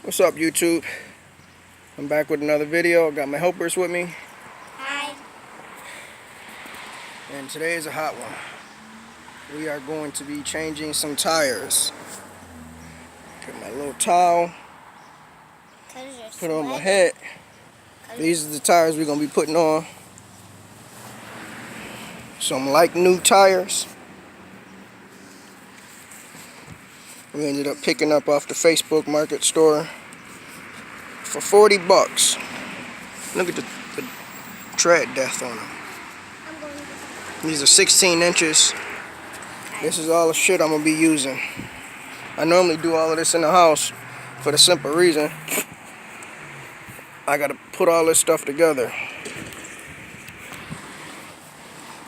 What's up, YouTube? I'm back with another video. I got my helpers with me. Hi. And today is a hot one. We are going to be changing some tires. Get my little towel, put it on my head. These are the tires we're going to be putting on. Some like new tires. We ended up picking up off the Facebook Market store for 40 bucks. Look at the tread depth on them. These are 16 inches. This is all the shit I'm going to be using. I normally do all of this in the house for the simple reason I got to put all this stuff together.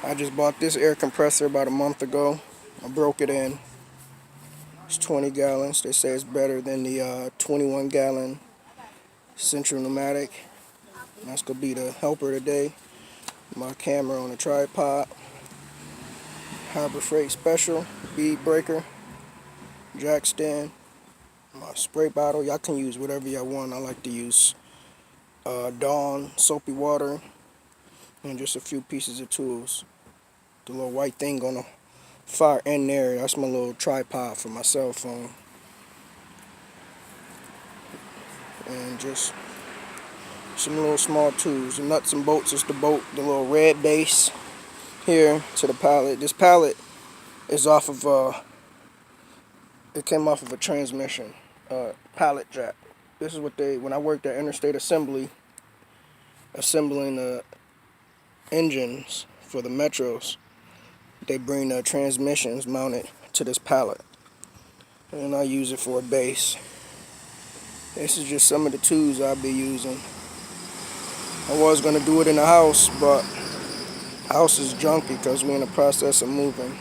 I just bought this air compressor about a month ago. I broke it in. It's 20 gallons. They say it's better than the 21 gallon Central Pneumatic. That's going to be the helper today. My camera on a tripod. Harbor Freight Special. Bead breaker. Jack stand. My spray bottle. Y'all can use whatever y'all want. I like to use Dawn soapy water. And just a few pieces of tools. The little white thing on the far end there, that's my little tripod for my cell phone. And just some little small tools. The nuts and bolts is the bolt, the little red base here to the pallet. This pallet is off of it came off of a transmission pallet jack. This is what when I worked at Interstate Assembly assembling the engines for the Metros, they bring the transmissions mounted to this pallet, and I use it for a base. This is just some of the tools I'll be using. I was going to do it in the house, but the house is junky because we're in the process of moving.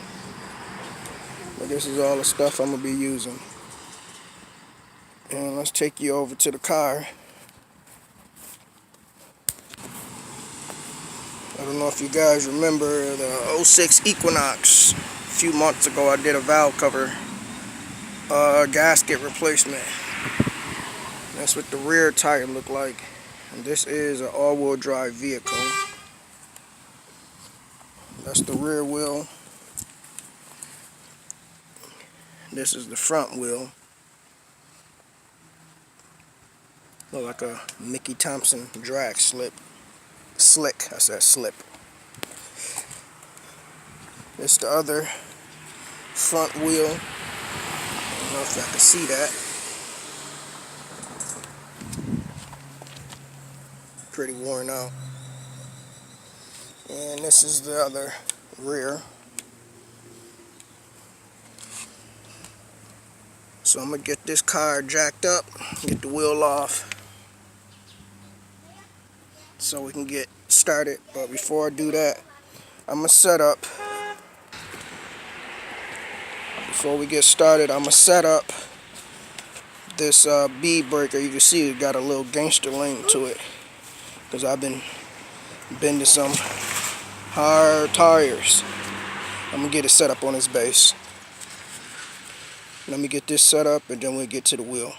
But this is all the stuff I'm going to be using. And let's take you over to the car. I don't know if you guys remember the 06 Equinox. A few months ago I did a valve cover gasket replacement. That's what the rear tire looked like. And this is an all-wheel drive vehicle. That's the rear wheel. This is the front wheel. Look like a Mickey Thompson drag slick. I said slip. This is the other front wheel. I don't know if y'all can see that. Pretty worn out. And this is the other rear. So I'm going to get this car jacked up, get the wheel off, so we can get started. But before I do that, I'm going to set up, before we get started, I'm going to set up this bead breaker. You can see it got a little gangster link to it, because I've been bending some hard tires. I'm going to get it set up on this base. Let me get this set up and then we'll get to the wheel.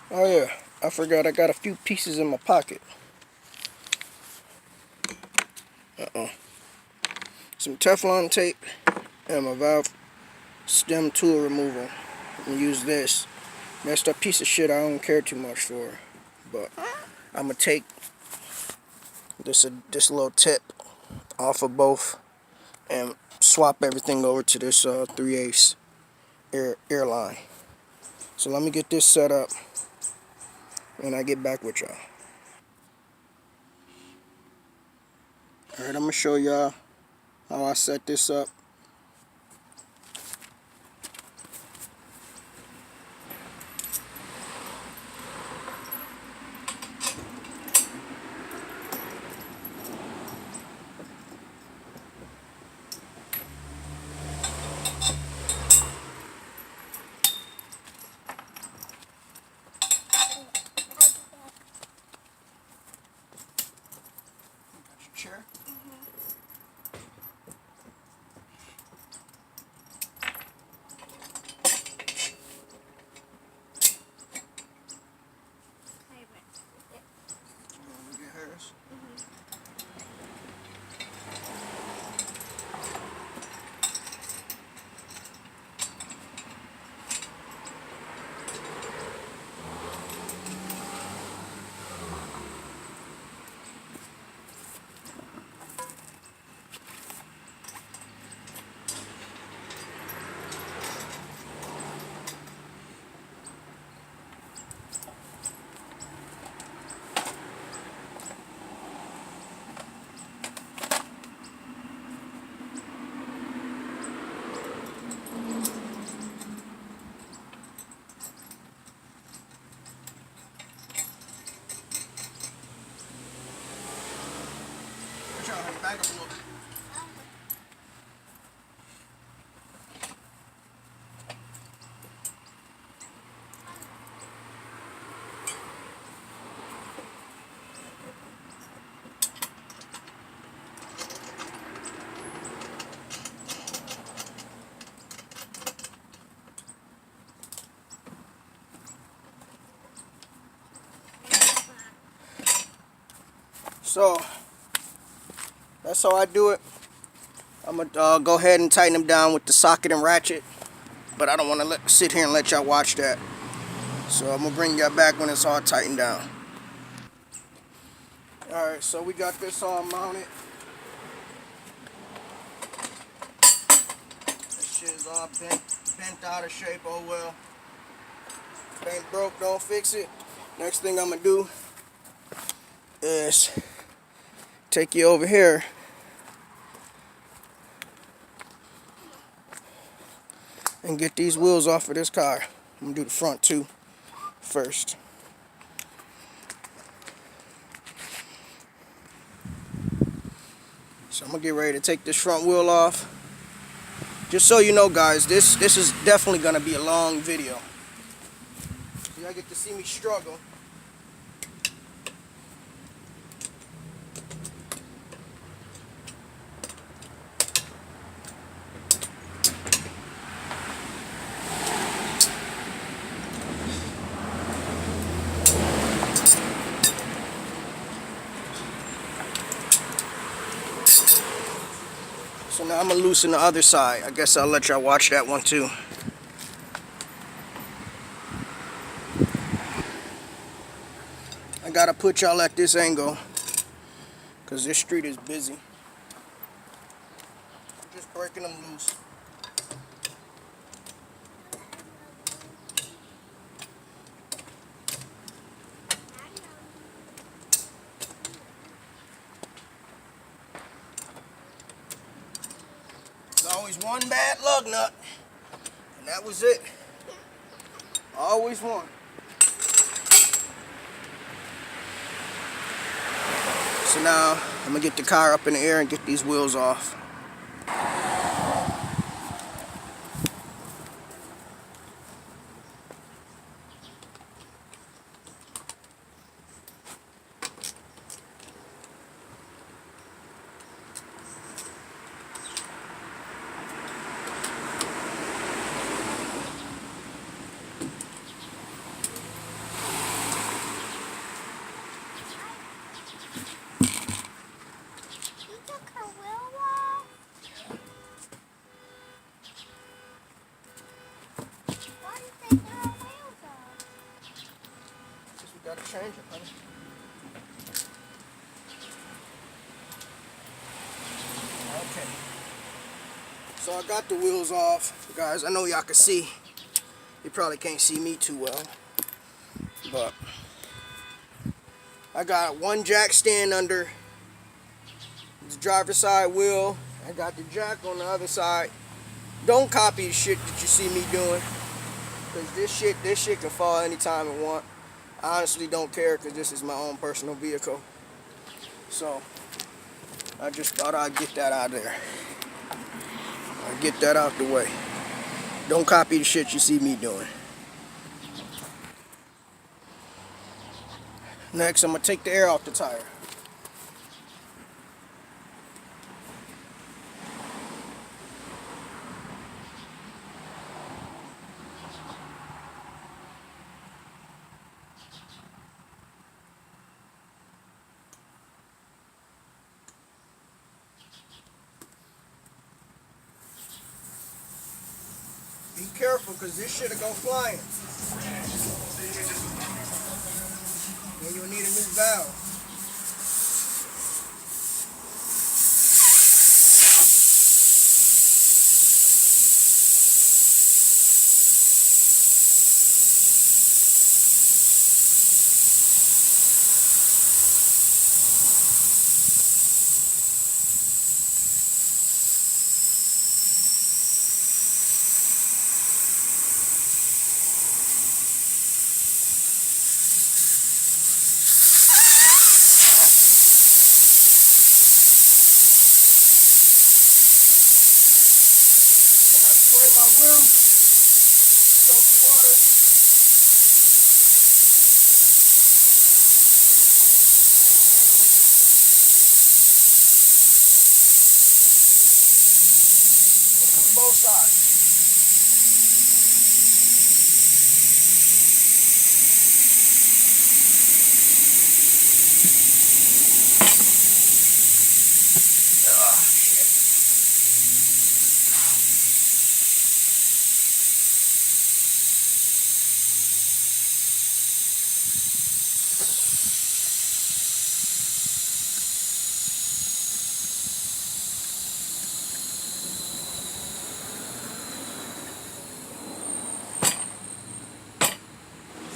Oh yeah, I forgot I got a few pieces in my pocket. Some Teflon tape and my valve stem tool removal. And use this. That's a piece of shit I don't care too much for. But I'm going to take this little tip off of both and swap everything over to this 3/8 airline. So let me get this set up and I get back with y'all. Alright, I'm going to show y'all how I set this up. Chair. tight them up. So that's how I do it. I'm gonna go ahead and tighten them down with the socket and ratchet, but I don't want to sit here and let y'all watch that. So I'm gonna bring y'all back when it's all tightened down. Alright, so we got this all mounted. This shit is all bent out of shape, oh well. If it ain't broke, don't fix it. Next thing I'm gonna do is take you over here and get these wheels off of this car. I'm gonna do the front too first. So I'm gonna get ready to take this front wheel off. Just so you know, guys, this is definitely gonna be a long video. So y'all get to see me struggle. So now I'm gonna loosen the other side. I guess I'll let y'all watch that one too. I gotta put y'all at this angle because this street is busy. I'm just breaking them loose. There's always one bad lug nut, and that was it. Always one. So now I'm gonna get the car up in the air and get these wheels off. Gotta change it, honey. Okay. So I got the wheels off, guys. I know y'all can see. You probably can't see me too well, but I got one jack stand under the driver's side wheel. I got the jack on the other side. Don't copy the shit that you see me doing, because this shit can fall anytime it want. I honestly don't care because this is my own personal vehicle. So I just thought I'd get that out there. I'd get that out the way. Don't copy the shit you see me doing. Next, I'm gonna take the air off the tire. Be careful, because this shit'll go flying. And you'll need a new valve. room. Soapy water. Both sides.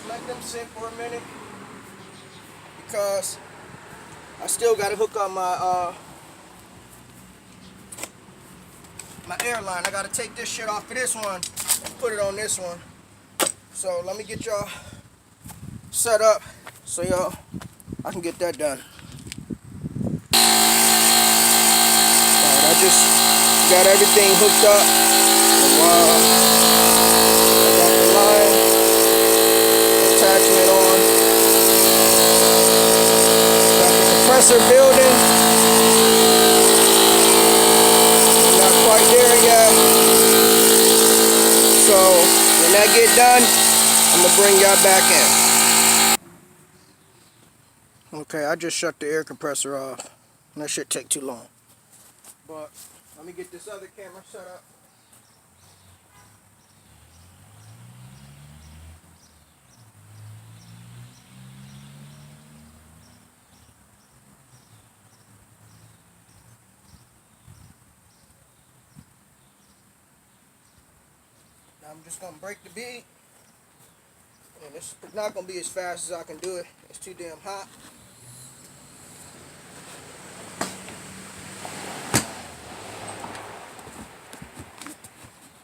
Let them sit for a minute because I still got to hook up my airline. I got to take this shit off of this one and put it on this one. So let me get y'all set up so I can get that done. Alright, I just got everything hooked up. I got the line attachment on. Got the compressor building. Not quite there yet. So when that get done, I'm gonna bring y'all back in. Okay, I just shut the air compressor off. That shit take too long. But let me get this other camera set up. I'm just gonna break the bead, and it's not gonna be as fast as I can do it. It's too damn hot.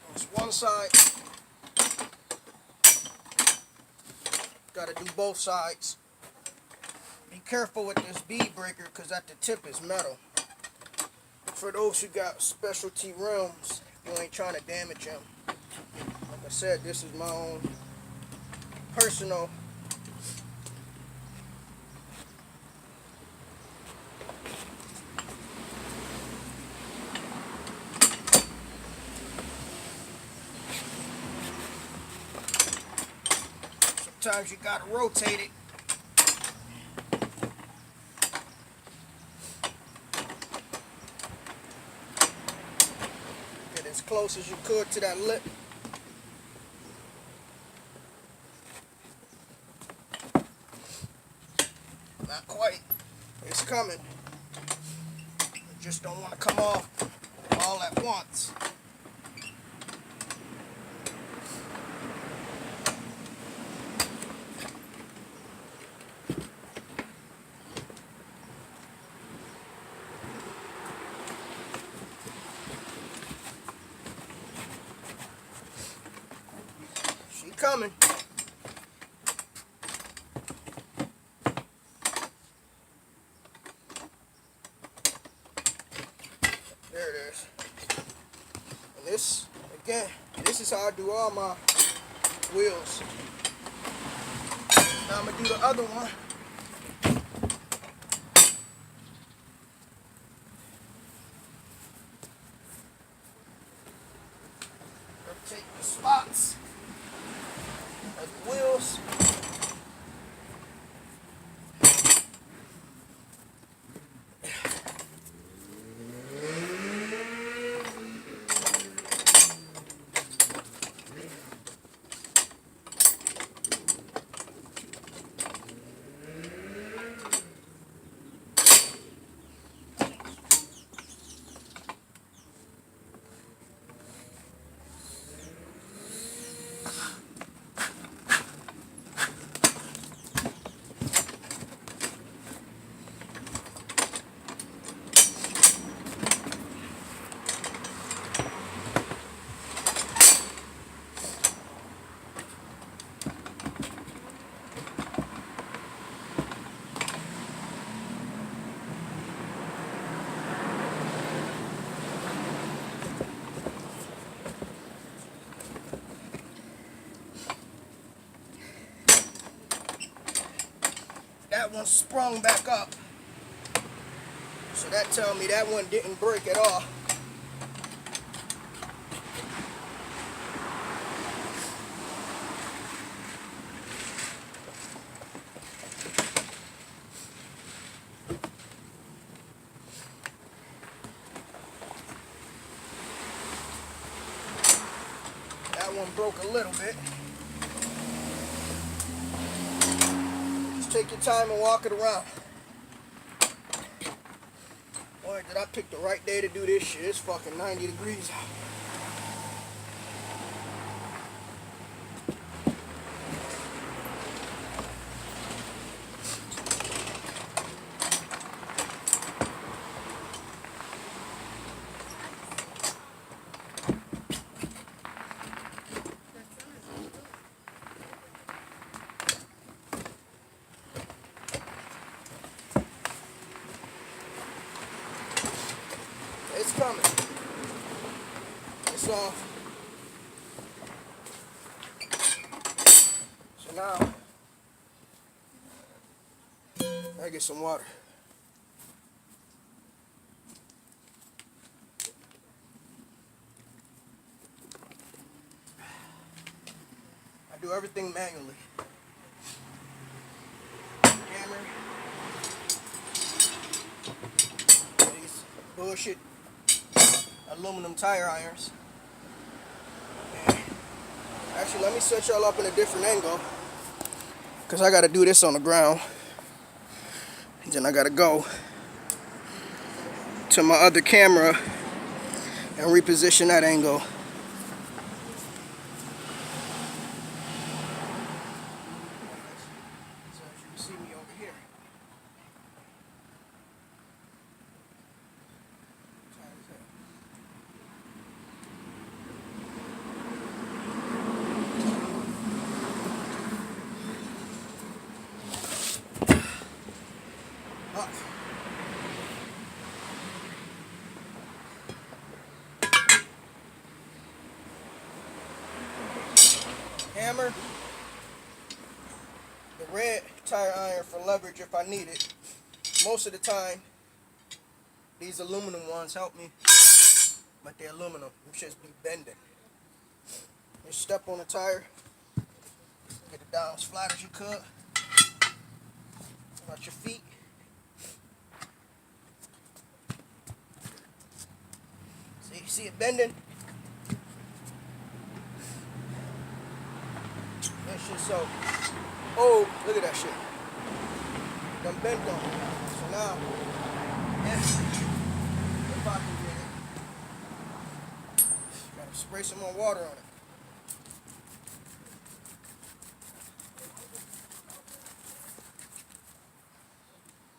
That's one side. Gotta do both sides. Be careful with this bead breaker, because at the tip is metal. For those who got specialty rims, you ain't trying to damage them. Like I said, this is my own personal sometimes you gotta rotate it. Get as close as you could to that lip. Not quite. It's coming. You just don't want to come off all at once. She coming. There it is. And this, again, this is how I do all my wheels. Now I'm going to do the other one. Rotate the spots of the wheels. that one sprung back up. So that tells me that one didn't break at all. That one broke a little bit. Just take your time and walk it around. Boy, did I pick the right day to do this shit. It's fucking 90 degrees out. It's coming. It's off. So now, I get some water. I do everything manually. Hammer. These bullshit aluminum tire irons. Actually, let me set y'all up in a different angle, because I got to do this on the ground. And then I got to go to my other camera and reposition that angle. So as you can see me over here. Hammer, the red tire iron for leverage if I need it. Most of the time, these aluminum ones help me, but they're aluminum. Them shits be bending. You step on the tire, get it down as flat as you could. Watch your feet. See it bending? That shit so. Oh, look at that shit. Done bent on. So now, if I can get it, gotta spray some more water on it.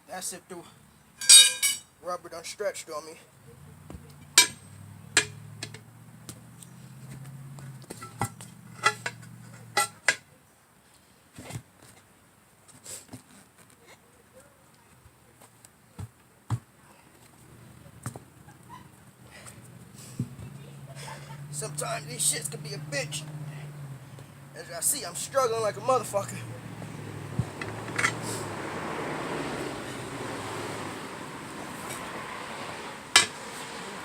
That's if the rubber done stretched on me. Sometimes these shits can be a bitch. As y'all see, I'm struggling like a motherfucker.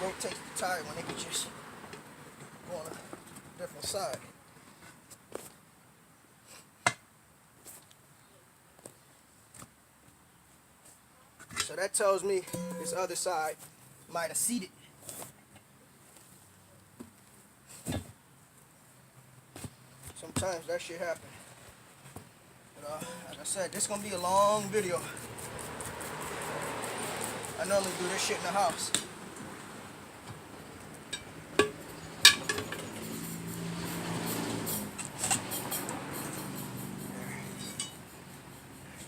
Rotate the tire when they can just go on a different side. So that tells me this other side might have seated. Sometimes that shit happen. But like I said, this is gonna be a long video. I normally do this shit in the house.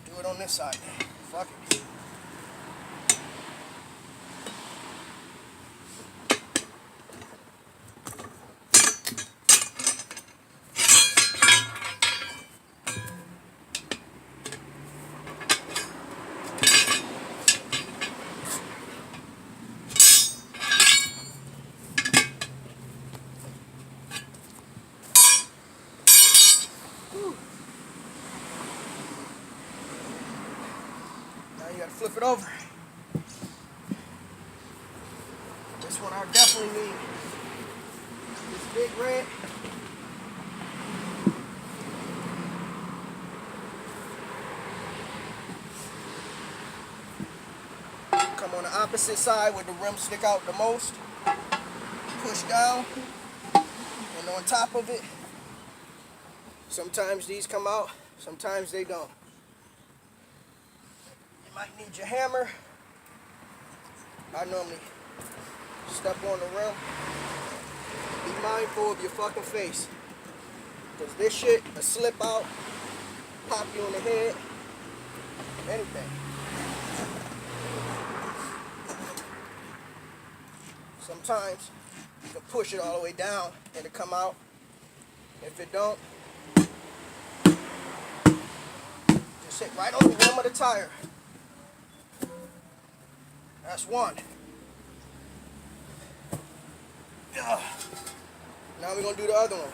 Do it on this side. Fuck it. flip it over. This one I definitely need. This big red. Come on the opposite side where the rims stick out the most. Push down. And on top of it, sometimes these come out, sometimes they don't. You might need your hammer. I normally step on the rim. Be mindful of your fucking face. Because this shit will slip out, pop you in the head, anything. Sometimes you can push it all the way down and it come out. If it don't, just hit right on the rim of the tire. That's one. Now we're gonna do the other one.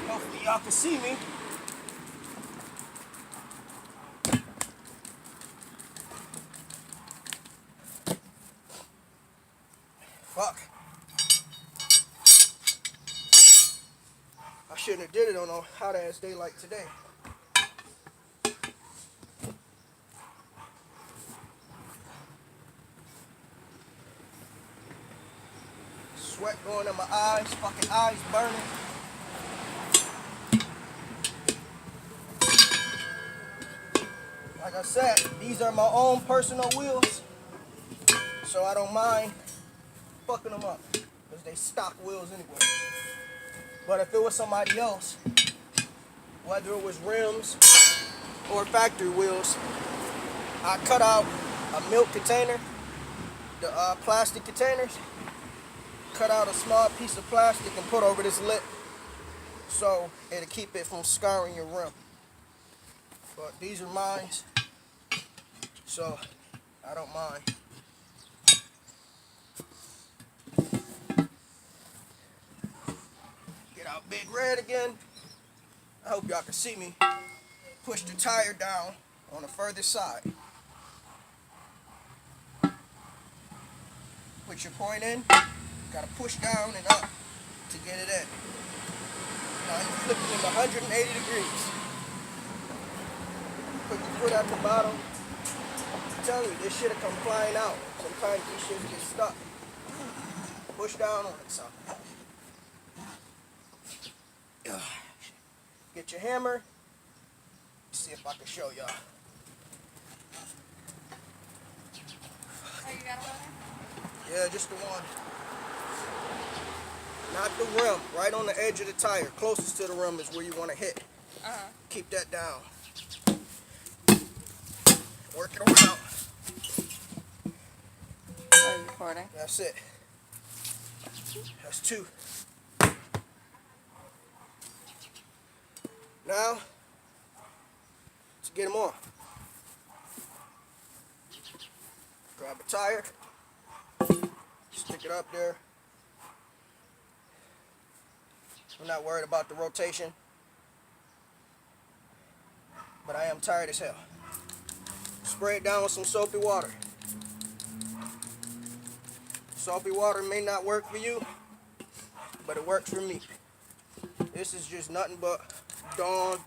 Hopefully y'all can see me. Fuck. I shouldn't have did it on a hot ass day like today. Sweat going in my eyes, fucking eyes burning. Like I said, these are my own personal wheels, so I don't mind fucking them up, because they stock wheels anyway. But if it was somebody else, whether it was rims or factory wheels, I cut out a milk container, the plastic containers, cut out a small piece of plastic and put over this lip so it'll keep it from scarring your rim. But these are mine, so I don't mind. Get out Big Red again. I hope y'all can see me. Push the tire down on the further side. Put your point in. Gotta push down and up to get it in. Now you flip it in 180 degrees. Put your foot at the bottom. I'm telling you, this shit'll come flying out. Sometimes these shits get stuck. Push down on it, son. Get your hammer. See if I can show y'all. Oh, you got one? Yeah, just the one. Not the rim, right on the edge of the tire. Closest to the rim is where you want to hit. Keep that down. Work it around. Are you recording? That's it. That's two. Now, let's get them on. Grab a tire. Stick it up there. I'm not worried about the rotation, but I am tired as hell. Spray it down with some soapy water. Soapy water may not work for you, but it works for me. This is just nothing but Dawn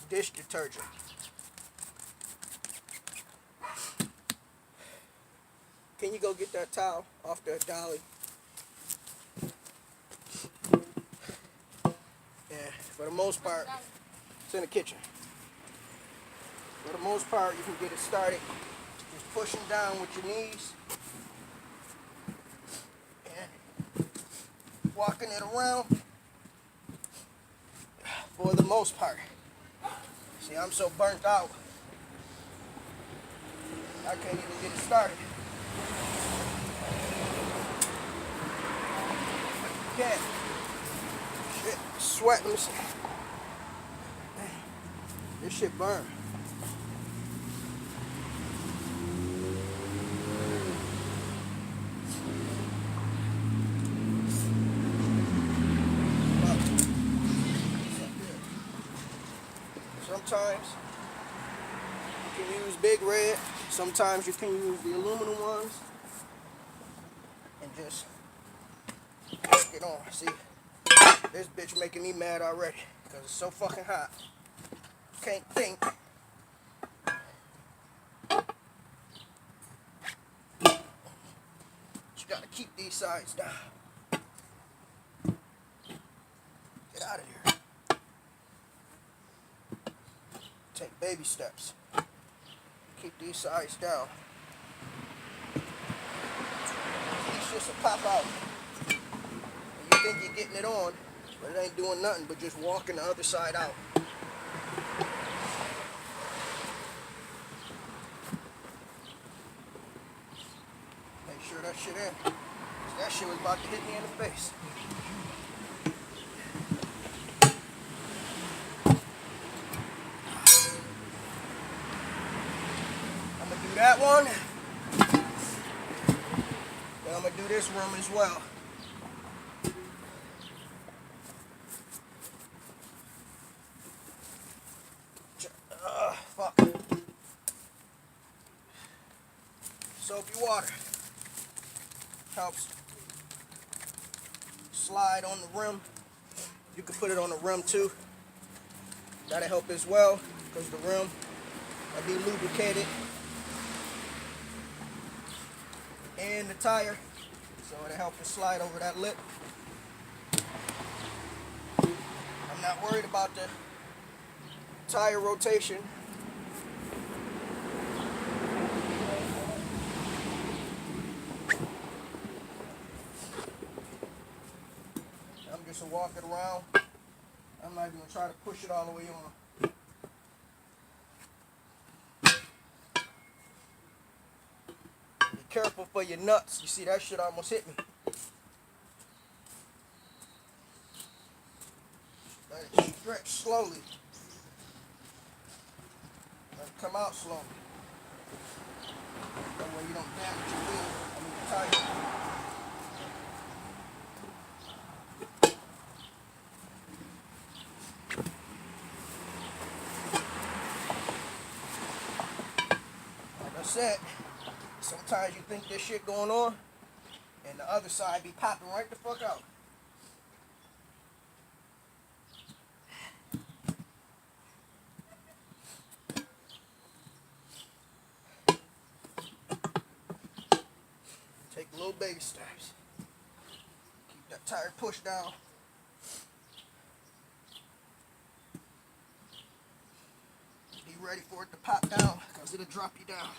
dish detergent. Can you go get that towel off the dolly? Yeah, for the most part, it's in the kitchen. For the most part, you can get it started just pushing down with your knees and walking it around for the most part. See, I'm so burnt out, I can't even get it started. Can't. Shit, sweat, let me see. Dang, this shit burn. sometimes you can use Big Red. Sometimes you can use the aluminum ones. And just work it on. See, this bitch making me mad already because it's so fucking hot. Can't think. You gotta keep these sides down. Get out of here. Take baby steps. Keep these sides down. These shits will pop out. And you think you're getting it on, but it ain't doing nothing but just walking the other side out. Make sure that shit in. 'Cause that shit was about to hit me in the face. I'm gonna do that one. Then I'm gonna do this room as well. Fuck. Soapy water helps slide on the rim. You can put it on the rim too. That'll help as well because the rim will be lubricated. And the tire, so it'll help it slide over that lip. I'm not worried about the tire rotation. I'm just walking around. I'm not even gonna try to push it all the way on. Be careful for your nuts. You see that shit almost hit me. Let it stretch slowly. Let it come out slowly. That way you don't damage your wheel. I mean the tire. Like I said, sometimes you think this shit going on, and the other side be popping right the fuck out. Take little baby steps. Keep that tire pushed down. Be ready for it to pop down, because it'll drop you down.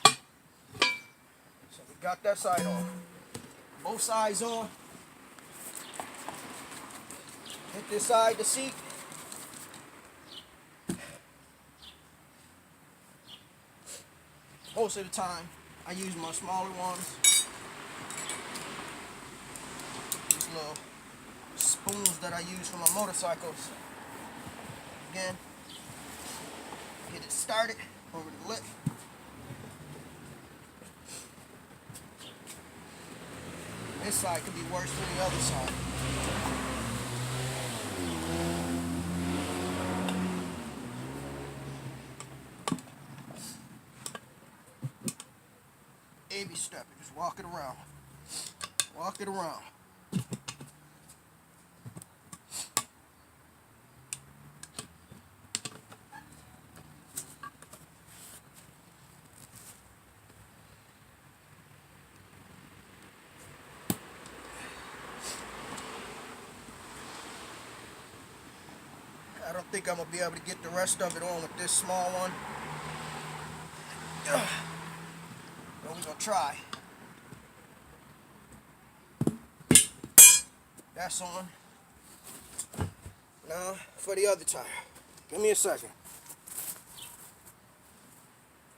So we got that side on. Both sides on. Hit this side the seat. Most of the time, I use my smaller ones. These little spoons that I use for my motorcycles. Again, get it started over the lip. This side could be worse than the other side. Baby step it, just walk it around. Walk it around. I don't think I'm going to be able to get the rest of it on with this small one. But we're going to try. That's on. Now for the other tire. Give me a second.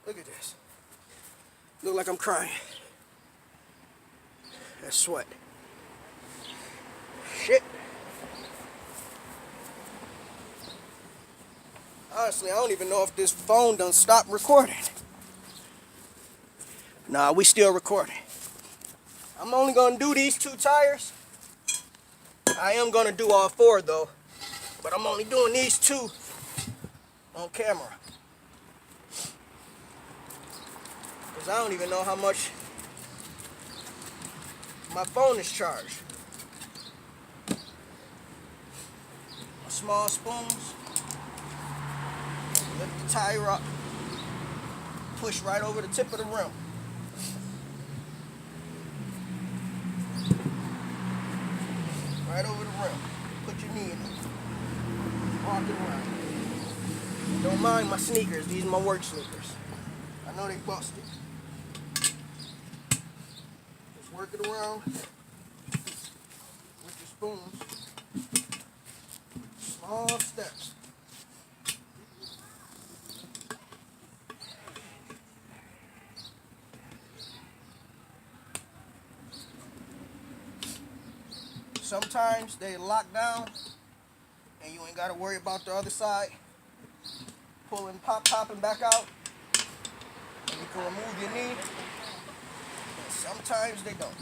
Look at this. Look like I'm crying. That's sweat. Shit. Honestly, I don't even know if this phone done stopped recording. Nah, we still recording. I'm only gonna do these 2 tires. I am gonna do all 4 though, but I'm only doing these 2 on camera. Because I don't even know how much my phone is charged. Small spoons, lift the tire up, push right over the tip of the rim. Right over the rim. Put your knee in it. Walk it around. Don't mind my sneakers, these are my work sneakers. I know they busted. Just work it around with your spoons. Small steps. Sometimes they lock down and you ain't got to worry about the other side. Pulling, popping back out. And you can remove your knee. And sometimes they don't.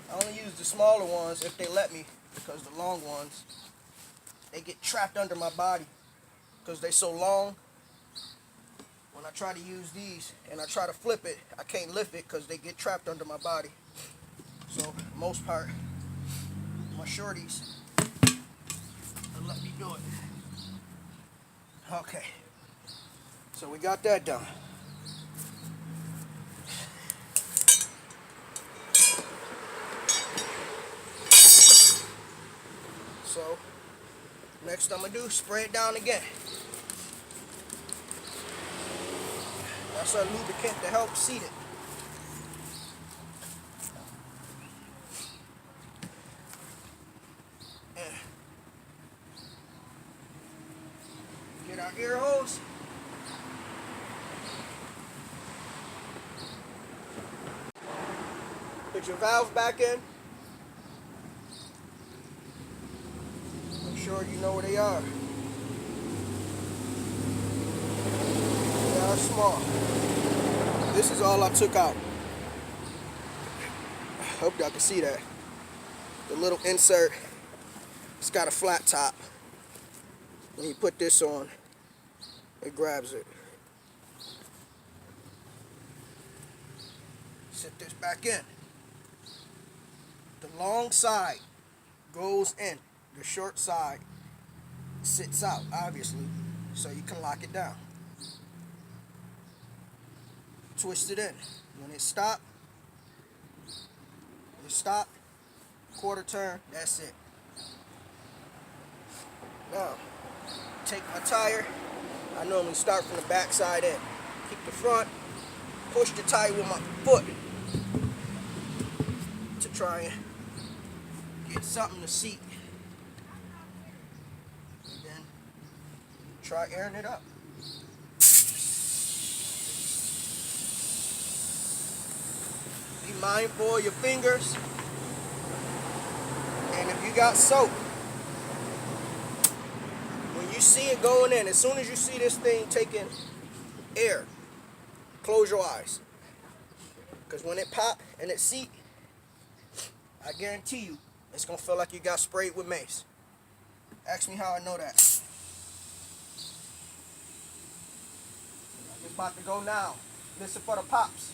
I only use the smaller ones if they let me, because the long ones, they get trapped under my body because they're so long. When I try to use these and I try to flip it, I can't lift it because they get trapped under my body. So, for the most part, my shorties, they let me do it. Okay, so we got that done. So, next I'm going to do, spray it down again. That's our lubricant to help seat it. And get our air hose. Put your valve back in. Make sure you know where they are. They are small. This is all I took out. Hope y'all can see that. The little insert, it's got a flat top. When you put this on, it grabs it. Sit this back in. The long side goes in. The short side sits out, obviously, so you can lock it down. Twist it in. When it stops, quarter turn, that's it. Now, take my tire. I normally start from the back side in. Keep the front, push the tire with my foot to try and get something to seat. And then try airing it up. Be mindful of your fingers. And if you got soap, when you see it going in, as soon as you see this thing taking air, close your eyes. Because when it pop and it seat, I guarantee you, it's going to feel like you got sprayed with mace. Ask me how I know that. It's about to go now. Listen for the pops.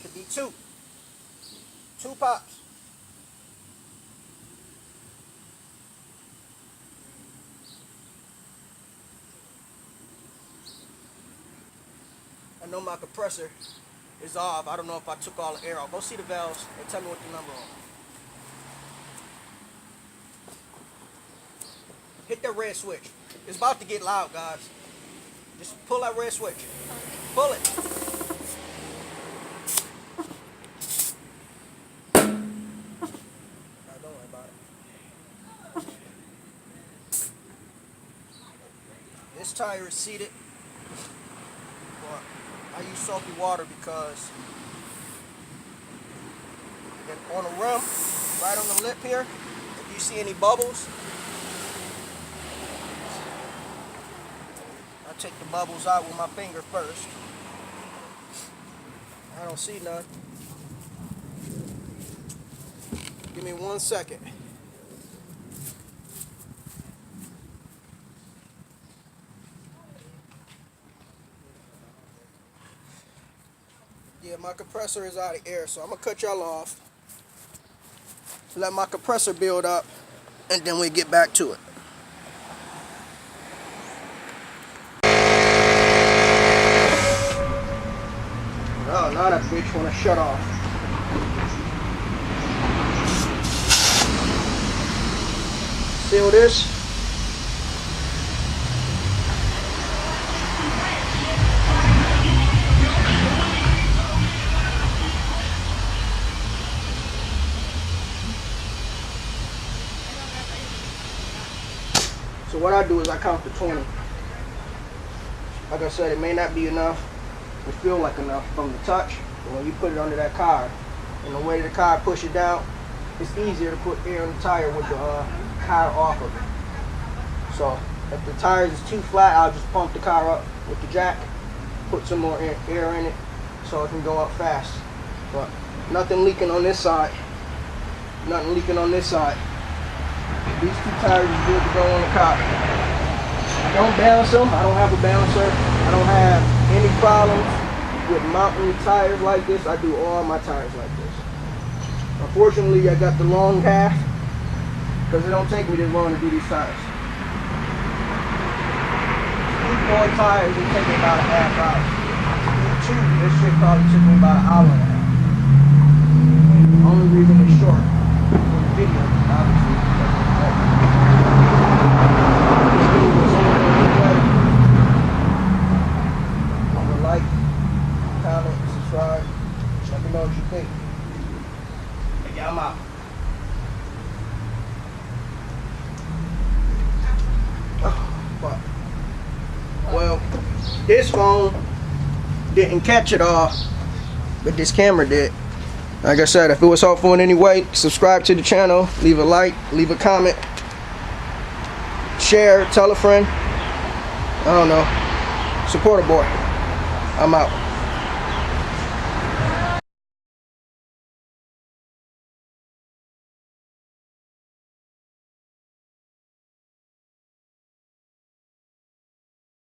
Should be two. Two pops. I know my compressor is off. I don't know if I took all the air off. Go see the valves and tell me what the number is. Hit that red switch. It's about to get loud, guys. Just pull that red switch. Pull it. Don't worry about it. This tire is seated. But I use soapy water because on the rim, right on the lip here, if you see any bubbles, take the bubbles out with my finger first. I don't see none. Give me 1 second. Yeah, my compressor is out of air, so I'm gonna cut y'all off. Let my compressor build up, and then we get back to it. Oh, now that bitch wanna shut off. Seal this. So what I do is I count to 20. Like I said, it may not be enough. It feel like enough from the touch, but when you put it under that car, and the way the car push it down, it's easier to put air in the tire with the car off of it. So if the tires is too flat, I'll just pump the car up with the jack, put some more air in it so it can go up fast. But nothing leaking on this side. Nothing leaking on this side. These 2 tires is good to go on the car. I don't balance them. I don't have a balancer. I don't have any problems with mounting tires like this. I do all my tires like this. Unfortunately, I got the long half because it don't take me this long to do these tires. 4 tires, it take me about a half hour. 2, this shit probably took me about an hour and a half. The only reason it's short for the video, obviously. Like, comment, subscribe. Let me know what you think. Yeah, I'm out. Well, this phone didn't catch it all, but this camera did. Like I said, if it was helpful in any way, subscribe to the channel, leave a like, leave a comment, share, tell a friend. I don't know. Support a boy. I'm out.